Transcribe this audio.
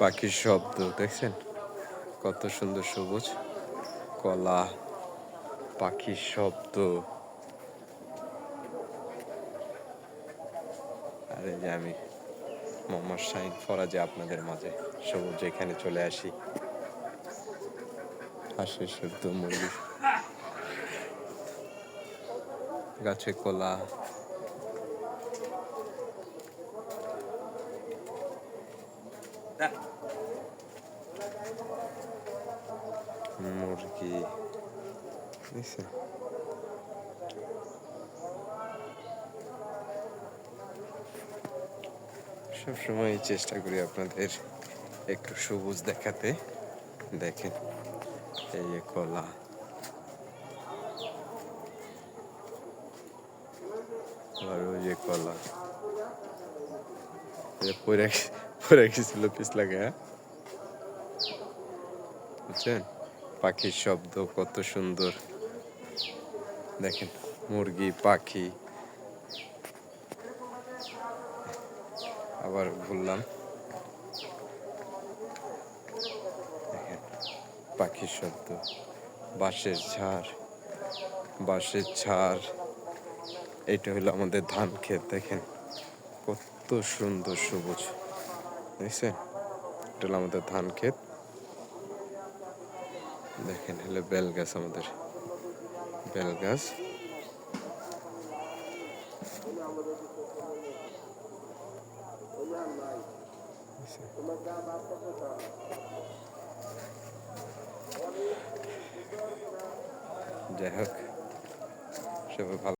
পাখির শব্দ দেখছেন কত সুন্দর সবুজ কলা পাখির শব্দ। আরে যে আমি মোহাম্মদ শাহিন ফরাজে আপনাদের মাঝে সবুজ এখানে চলে আসি। হাঁসের শব্দ, মুরগি, গাছে কলা, মুরগি দেখছেন। সবসময় চেষ্টা করি আপনাদের একটু সবুজ দেখাতে। দেখেন এই যে কলা, আর ওই যে কলা পরে গেছিল পিছলাকে, হ্যাঁ বুঝছেন। পাখির শব্দ কত সুন্দর দেখেন, মুরগি পাখি। আবার ঘুরলাম, দেখেন পাখির শব্দ, বাঁশের ঝাড়, বাঁশের ঝাড়। এটা হলো আমাদের ধান ক্ষেত, দেখেন কত সুন্দর সবুজ দেখছেন। এটা হলো আমাদের ধান ক্ষেত, দেখেন হলো বেল গাছ, আমাদের বেল গাছ। যাই হোক, সবাই ভালো।